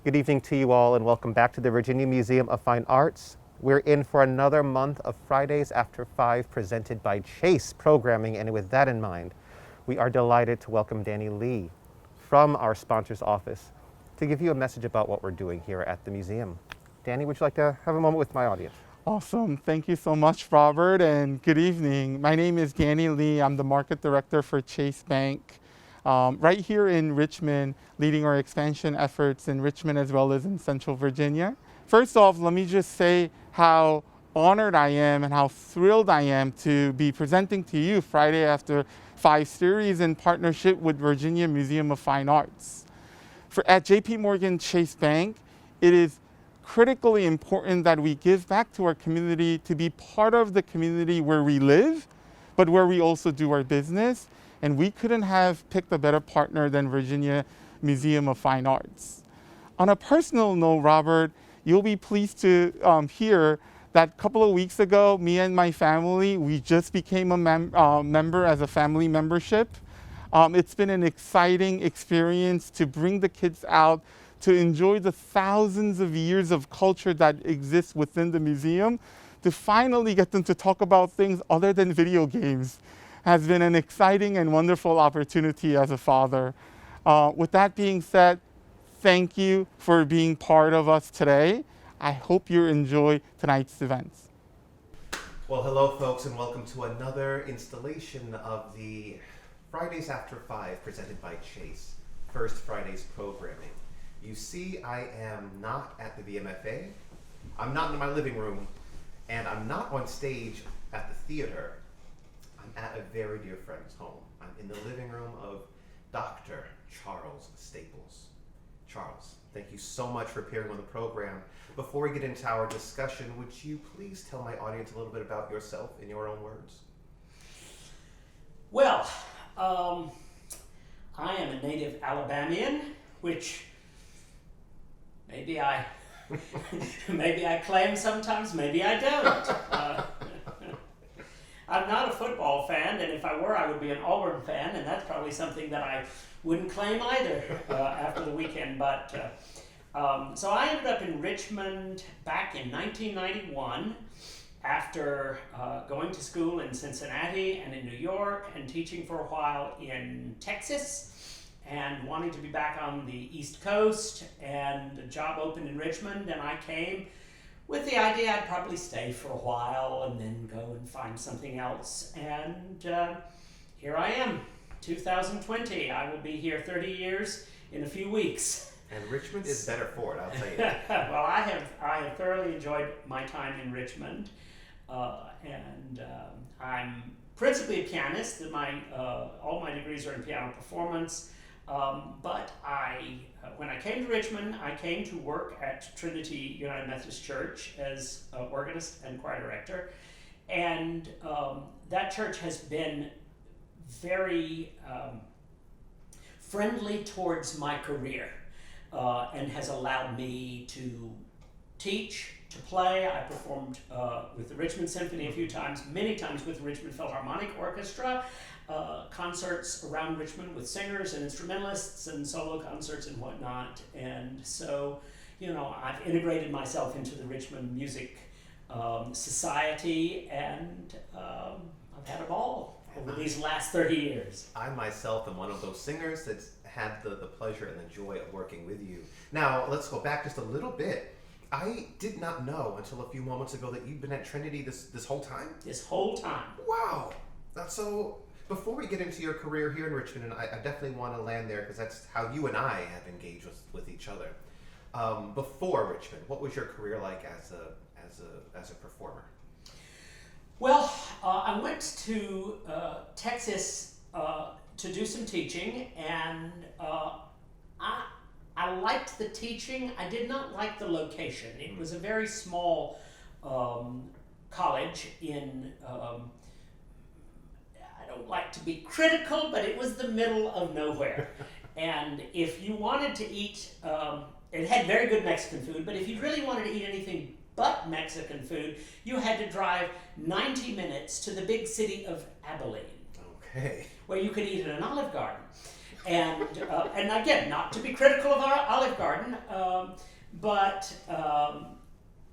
Good evening to you all and welcome back to the Virginia Museum of Fine Arts. We're in for another month of Fridays After 5 presented by Chase Programming, and with that in mind, we are delighted to welcome Danny Lee from our sponsor's office to give you a message about what we're doing here at the museum. Danny, would you like to have a moment with my audience? Awesome. Thank you so much, Robert, and good evening. My name is Danny Lee. I'm the market director for Chase Bank, right here in Richmond, leading our expansion efforts in Richmond as well as in Central Virginia. First off, let me just say how honored I am and how thrilled I am to be presenting to you Friday After 5 series in partnership with Virginia Museum of Fine Arts. At JP Morgan Chase Bank, it is critically important that we give back to our community to be part of the community where we live, but where we also do our business. And we couldn't have picked a better partner than Virginia Museum of Fine Arts. On a personal note, Robert, you'll be pleased to hear that a couple of weeks ago, me and my family, we just became a member as a family membership. It's been an exciting experience to bring the kids out to enjoy the thousands of years of culture that exists within the museum, to finally get them to talk about things other than video games has been an exciting and wonderful opportunity as a father. With that being said, thank you for being part of us today. I hope you enjoy tonight's events. Well, hello folks, and welcome to another installation of the Fridays After 5 presented by Chase, First Fridays Programming. You see, I am not at the VMFA, I'm not in my living room, and I'm not on stage at the theater. I'm at a very dear friend's home. I'm in the living room of Dr. Charles Staples. Charles, thank you so much for appearing on the program. Before we get into our discussion, would you please tell my audience a little bit about yourself in your own words? Well, I am a native Alabamian, which maybe I claim sometimes, maybe I don't. I'm not a football fan, and if I were, I would be an Auburn fan, and that's probably something that I wouldn't claim either after the weekend. But so I ended up in Richmond back in 1991 after going to school in Cincinnati and in New York and teaching for a while in Texas, and wanting to be back on the East Coast, and a job opened in Richmond, and I came with the idea I'd probably stay for a while and then go and find something else. And here I am, 2020. I will be here 30 years in a few weeks. And Richmond is better for it, I'll tell you. Well, I have thoroughly enjoyed my time in Richmond, and I'm principally a pianist. All my degrees are in piano performance. But when I came to Richmond, I came to work at Trinity United Methodist Church as an organist and choir director. And that church has been very friendly towards my career and has allowed me to teach, to play. I performed with the Richmond Symphony a few times, many times with the Richmond Philharmonic Orchestra. Concerts around Richmond with singers and instrumentalists and solo concerts and whatnot. And so, I've integrated myself into the Richmond Music Society, and I've had a ball over these last 30 years. I myself am one of those singers that's had the pleasure and the joy of working with you. Now, let's go back just a little bit. I did not know until a few moments ago that you've been at Trinity this whole time? This whole time. Wow. That's so... Before we get into your career here in Richmond, and I definitely want to land there because that's how you and I have engaged with each other. Before Richmond, what was your career like as a performer? Well, I went to Texas to do some teaching, and I liked the teaching. I did not like the location. It was a very small college in. I don't like to be critical, but it was the middle of nowhere. And if you wanted to eat, it had very good Mexican food, but if you really wanted to eat anything but Mexican food, you had to drive 90 minutes to the big city of Abilene. Okay. Where you could eat in an Olive Garden. And again, not to be critical of our Olive Garden, but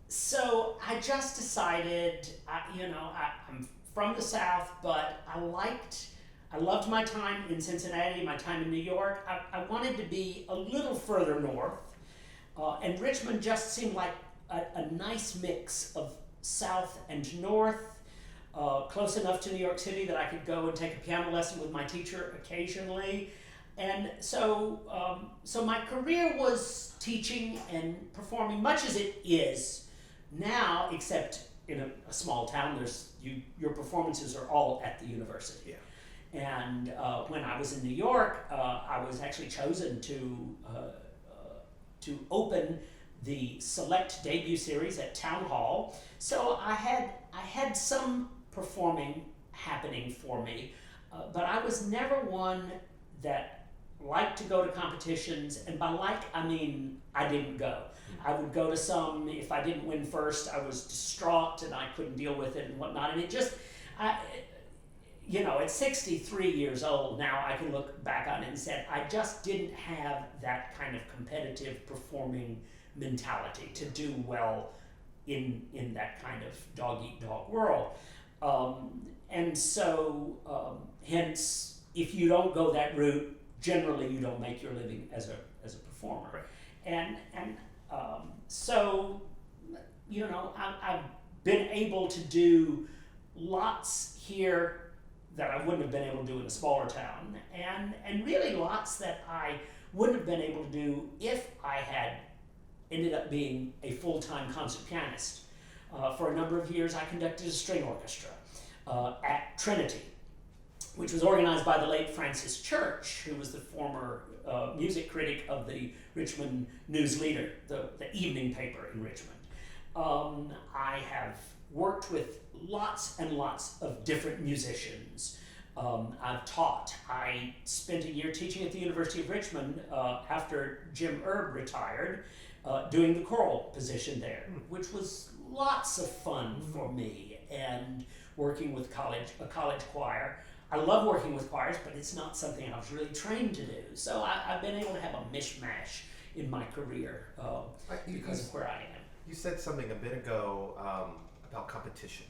so I just decided, I'm from the South, but I loved my time in Cincinnati, my time in New York. I wanted to be a little further north, and Richmond just seemed like a nice mix of South and North, close enough to New York City that I could go and take a piano lesson with my teacher occasionally. And so my career was teaching and performing, much as it is now, except in a small town. Your performances are all at the university. Yeah. And when I was in New York, I was actually chosen to open the Select debut series at Town Hall. So I had some performing happening for me, but I was never one that liked to go to competitions, and by like I mean I didn't go. I would go to some. If I didn't win first, I was distraught and I couldn't deal with it and whatnot. And it just, at 63 years old now, I can look back on it and say I just didn't have that kind of competitive performing mentality to do well in that kind of dog-eat-dog world. And so, hence, if you don't go that route, generally you don't make your living as a performer. Right. And so, I've been able to do lots here that I wouldn't have been able to do in a smaller town, and really lots that I wouldn't have been able to do if I had ended up being a full-time concert pianist. For a number of years, I conducted a string orchestra at Trinity, which was organized by the late Francis Church, who was the former music critic of the Richmond News Leader, the evening paper in Richmond. I have worked with lots and lots of different musicians. I've taught. I spent a year teaching at the University of Richmond after Jim Erb retired, doing the choral position there, which was lots of fun for me, and working with a college choir. I love working with choirs, but it's not something I was really trained to do. So I've been able to have a mishmash in my career because of where I am. You said something a bit ago about competition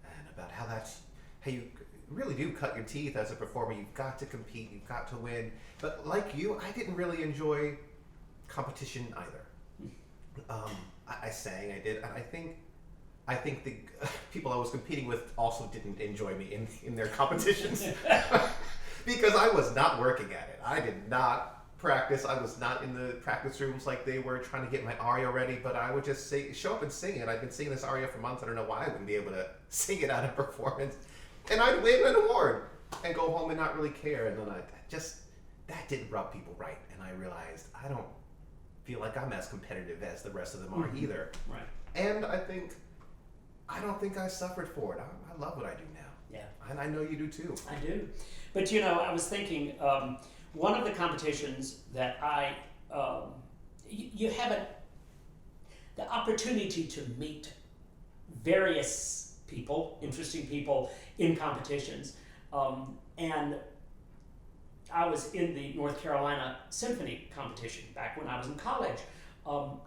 and about how you really do cut your teeth as a performer. You've got to compete, you've got to win. But like you, I didn't really enjoy competition either. I sang, I did, and I think the people I was competing with also didn't enjoy me in their competitions because I was not working at it. I did not practice. I was not in the practice rooms like they were trying to get my aria ready, but I would just show up and sing it. I've been singing this aria for months. I don't know why I wouldn't be able to sing it at a performance. And I'd win an award and go home and not really care. And then that didn't rub people right. And I realized I don't feel like I'm as competitive as the rest of them are either. Right. And I don't think I suffered for it. I love what I do now. Yeah. And I know you do too. I do. But I was thinking, one of the competitions that you have the opportunity to meet various people, interesting people in competitions. And I was in the North Carolina Symphony competition back when I was in college.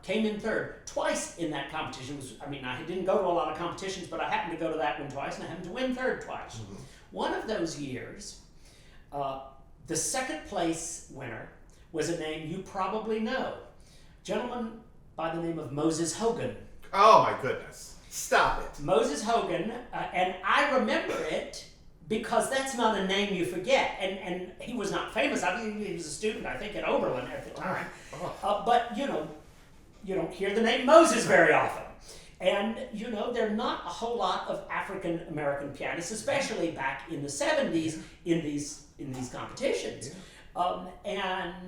Came in third twice in that competition. I didn't go to a lot of competitions, but I happened to go to that one twice, and I happened to win third twice. Mm-hmm. One of those years, the second place winner was a name you probably know. Gentleman by the name of Moses Hogan. Oh my goodness. Stop it. Moses Hogan, and I remember it because that's not a name you forget. And he was not famous. He was a student, I think, at Oberlin at the time. But you don't hear the name Moses very often. And, there are not a whole lot of African American pianists, especially back in the 70s, in these competitions. Yeah.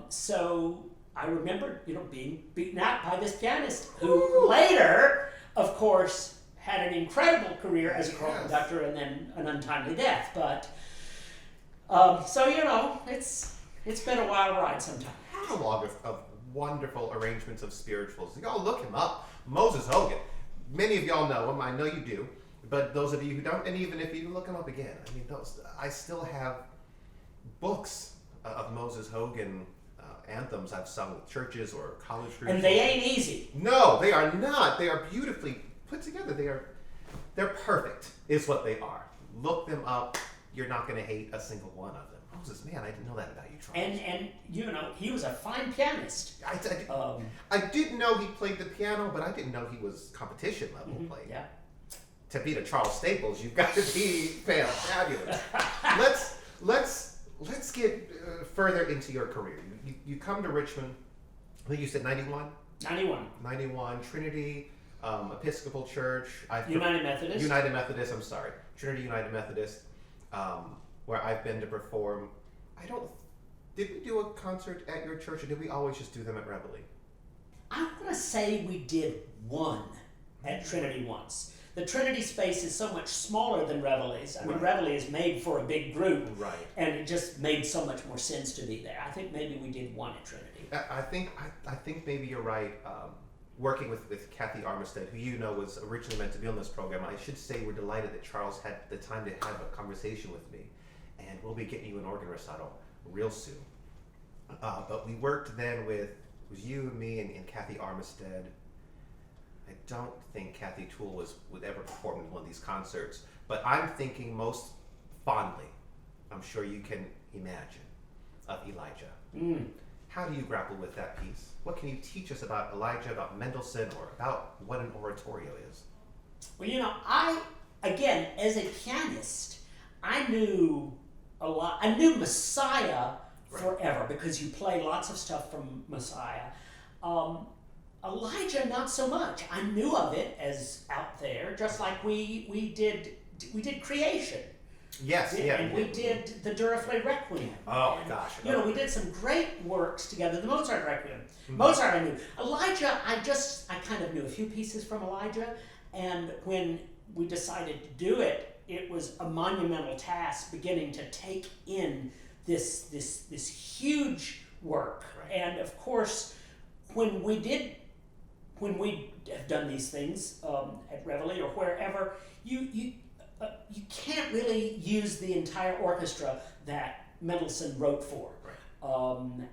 So I remember, being beaten out by this pianist who later, of course, had an incredible career as a choral conductor and then an untimely death. But, it's been a wild ride sometimes. Catalog of wonderful arrangements of spirituals. Y'all look him up. Moses Hogan. Many of y'all know him. I know you do. But those of you who don't, and even if you look him up again, I still have books of Moses Hogan anthems I've sung with churches or college groups. And they ain't easy. No, they are not. They are beautifully put together. They're perfect, is what they are. Look them up. You're not going to hate a single one of them. Moses, man, I didn't know that about you, Charles. And you know, he was a fine pianist. I did know he played the piano, but I didn't know he was competition level player. Yeah. To beat a Charles Staples, you've got to be fabulous. Let's get further into your career. You come to Richmond. I think you said 91. 91 Trinity Episcopal Church. United Methodist. United Methodist. I'm sorry, Trinity United Methodist, where I've been to perform. Did we do a concert at your church, or did we always just do them at Reveille? I want to say we did one at Trinity once. The Trinity space is so much smaller than Reveille's. I mean, Reveille is made for a big group, right? And it just made so much more sense to be there. I think maybe we did one at Trinity. I think maybe you're right. Working with Kathy Armistead, who you know was originally meant to be on this program, I should say we're delighted that Charles had the time to have a conversation with me, and we'll be getting you an organ recital real soon. But we worked then it was you, me, and Kathy Armistead. I don't think Kathy Toole would ever perform in one of these concerts, but I'm thinking most fondly, I'm sure you can imagine, of Elijah. How do you grapple with that piece? What can you teach us about Elijah, about Mendelssohn, or about what an oratorio is? Well, you know, again, as a pianist, I knew a lot. I knew Messiah forever because you play lots of stuff from Messiah. Elijah, not so much. I knew of it as out there, just like we did creation. Yes, and we did the Duraflame Requiem. Oh gosh! You know, we did some great works together. The Mozart Requiem. Mozart, I knew. Elijah, I kind of knew a few pieces from Elijah, and when we decided to do it, it was a monumental task beginning to take in this huge work. Right. And of course, when we have done these things at Reveille or wherever, you can't really use the entire orchestra that Mendelssohn wrote for. Right.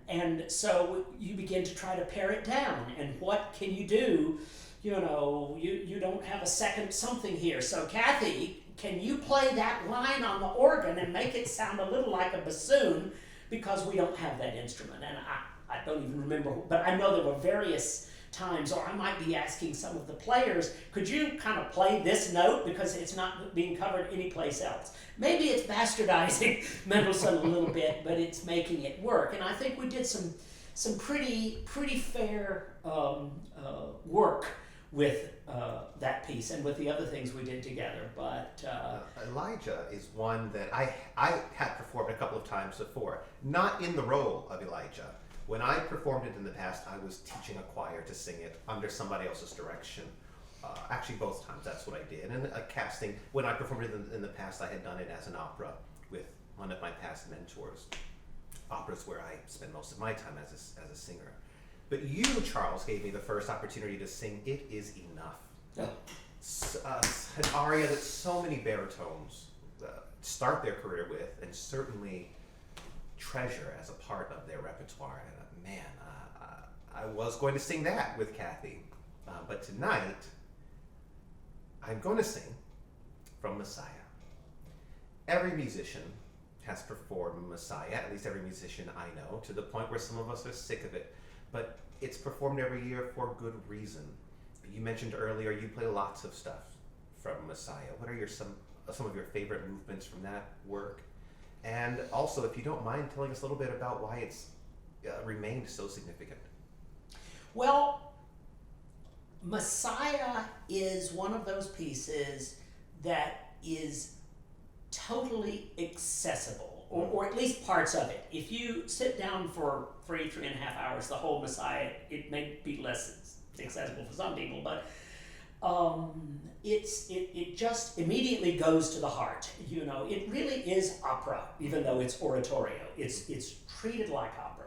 And so you begin to try to pare it down. And what can you do? You know, you don't have a second something here. So Kathy, can you play that line on the organ and make it sound a little like a bassoon? Because we don't have that instrument. And I don't even remember, but I know there were various times, or I might be asking some of the players, could you kind of play this note because it's not being covered anyplace else? Maybe it's bastardizing Mendelssohn a little bit, but it's making it work. And I think we did some pretty fair work with that piece and with the other things we did together. But Elijah is one that I had performed a couple of times before, not in the role of Elijah. When I performed it in the past, I was teaching a choir to sing it under somebody else's direction. Actually, both times that's what I did. And a casting, when I performed it in the past, I had done it as an opera with one of my past mentors. Opera's where I spend most of my time as a singer. But you, Charles, gave me the first opportunity to sing It Is Enough. An aria that so many baritones start their career with, and certainly treasure as a part of their repertoire. And I was going to sing that with Kathy, but tonight I'm going to sing from Messiah. Every musician has performed Messiah, at least every musician I know, to the point where some of us are sick of it, but it's performed every year for good reason. You mentioned earlier you play lots of stuff from Messiah. What are some of your favorite movements from that work? And also, if you don't mind telling us a little bit about why it's remained so significant. Well, Messiah is one of those pieces that is totally accessible, or at least parts of it. If you sit down for 3.5 hours, the whole Messiah, it may be less accessible for some people, but it just immediately goes to the heart. You know, it really is opera, even though it's oratorio. It's treated like opera.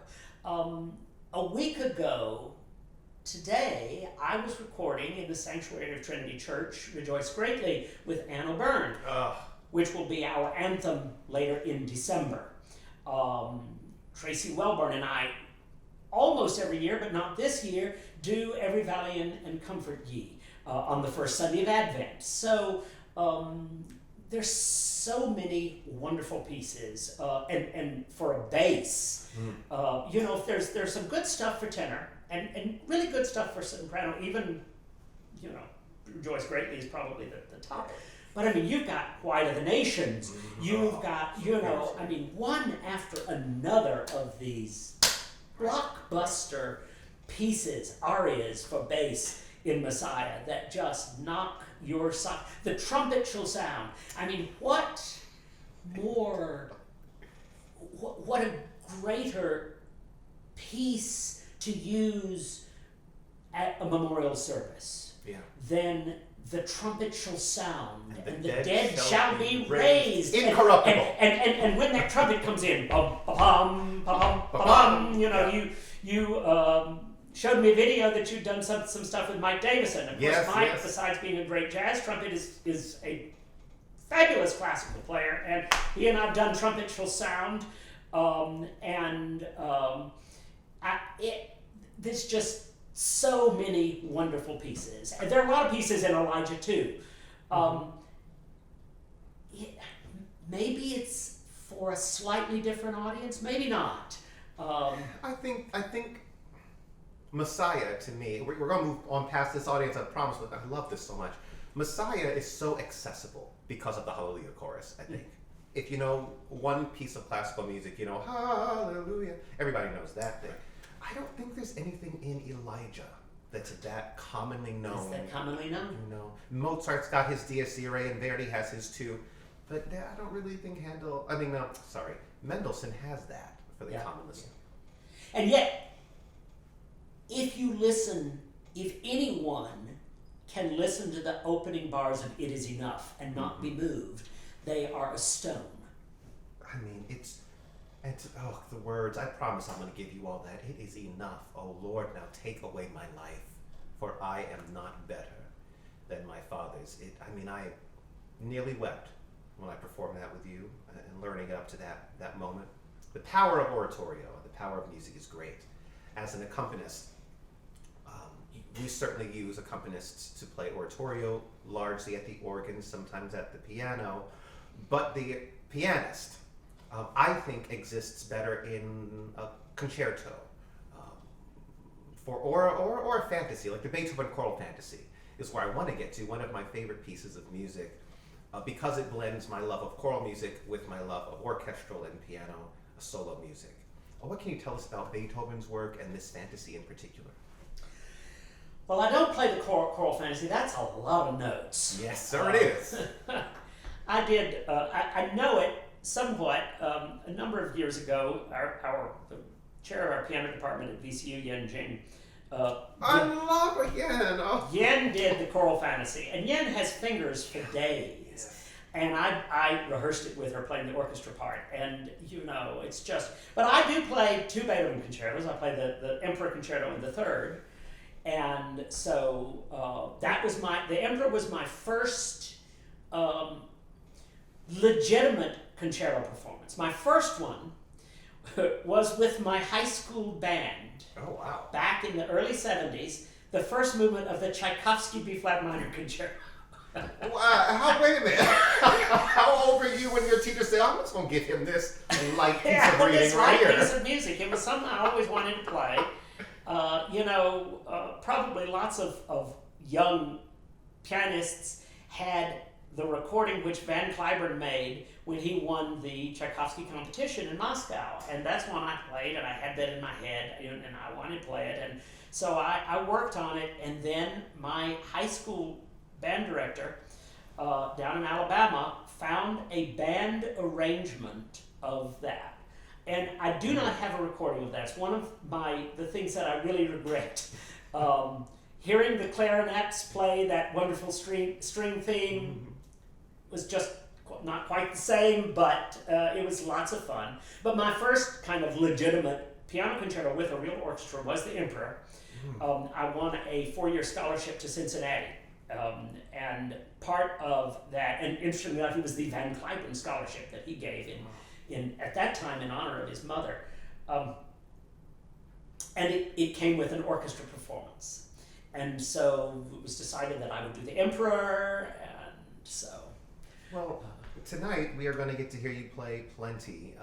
A week ago today, I was recording in the sanctuary of Trinity Church, Rejoice Greatly, with Anne O'Byrne, which will be our anthem later in December. Tracy Welborn and I, almost every year, but not this year, do Every Valley and Comfort Ye on the first Sunday of Advent. So there's so many wonderful pieces, and for a bass, you know, there's some good stuff for tenor and really good stuff for soprano. Even, you know, Rejoice Greatly is probably the top. But I mean, you've got White of the Nations. You've got, you know, I mean, one after another of these blockbuster pieces, arias for bass in Messiah that just knock your sock. The trumpet shall sound. I mean, what a greater piece to use at a memorial service than the trumpet shall sound and the dead shall be raised. Incorruptible. And when that trumpet comes in, ba-bum, ba-bum, ba-bum, you know, you showed me a video that you'd done some stuff with Mike Davison. Of course, Mike, besides being a great jazz trumpet, is a fabulous classical player, and he and I've done Trumpet Shall Sound, there's just so many wonderful pieces. And there are a lot of pieces in Elijah too. Maybe it's for a slightly different audience, maybe not. I think Messiah, to me, we're going to move on past this audience, I promise, but I love this so much. Messiah is so accessible because of the Hallelujah chorus, I think. If you know one piece of classical music, you know, Hallelujah, everybody knows that thing. I don't think there's anything in Elijah that's that commonly known. Is that commonly known? You know, Mozart's got his Dies Irae and Verdi has his too, but I don't really think Mendelssohn has that for the common listener. And yet, if anyone can listen to the opening bars of It Is Enough and not be moved, they are a stone. I mean, it's the words, I promise I'm going to give you all that. It is enough, oh Lord, now take away my life, for I am not better than my fathers. I nearly wept when I performed that with you and learning up to that moment. The power of oratorio, the power of music is great. As an accompanist, we certainly use accompanists to play oratorio, largely at the organ, sometimes at the piano, but the pianist, I think, exists better in a concerto, or a fantasy, like the Beethoven choral fantasy is where I want to get to, one of my favorite pieces of music, because it blends my love of choral music with my love of orchestral and piano solo music. What can you tell us about Beethoven's work and this fantasy in particular? Well, I don't play the choral fantasy. That's a lot of notes. Yes, sir, it is. I did. I know it somewhat. A number of years ago, the chair of our piano department at VCU, Yen Jing. I love Yen. Oh. Yen did the choral fantasy, and Yen has fingers for days. Yes. And I rehearsed it with her playing the orchestra part, and you know, it's just. But I do play two Beethoven concertos. I play the Emperor Concerto and the third. And so the Emperor was my first legitimate concerto performance. My first one was with my high school band. Oh, wow. Back in the early 70s, the first movement of the Tchaikovsky B-flat minor concerto. Wait a minute. How old were you when your teacher said, I'm just going to give him this light piece of reading right here? Piece of music. It was something I always wanted to play. Probably lots of young pianists had the recording which Van Cliburn made when he won the Tchaikovsky competition in Moscow. And that's one I played, and I had that in my head, and I wanted to play it. And so I worked on it, and then my high school band director down in Alabama found a band arrangement of that. And I do not have a recording of that. It's one of the things that I really regret. Hearing the clarinets play that wonderful string theme was just not quite the same, but it was lots of fun. But my first kind of legitimate piano concerto with a real orchestra was the Emperor. I won a 4-year scholarship to Cincinnati. And part of that, and interestingly enough, it was the Van Cliburn scholarship that he gave at that time in honor of his mother. and it came with an orchestra performance. And so it was decided that I would do the Emperor, and so. Well, tonight we are going to get to hear you play plenty.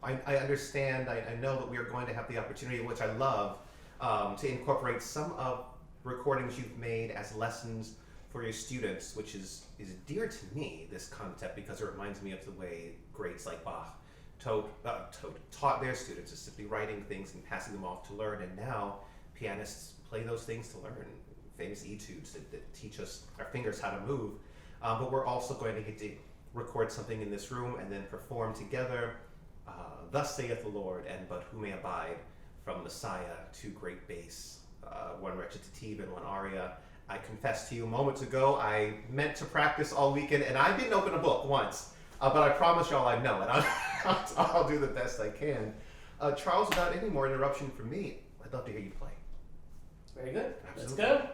I understand, I know that we are going to have the opportunity, which I love, to incorporate some of recordings you've made as lessons for your students, which is dear to me, this concept, because it reminds me of the way greats like Bach taught their students, is simply writing things and passing them off to learn, and now pianists play those things to learn, famous etudes that teach us, our fingers, how to move. But we're also going to get to record something in this room and then perform together, Thus saith the Lord, and But Who May Abide, from Messiah, two great bass, one recitative and one aria. I confessed to you moments ago, I meant to practice all weekend, and I didn't open a book once, but I promise y'all I know it. I'll do the best I can. Charles, without any more interruption from me, I'd love to hear you play. Very good. Absolutely. Let's go.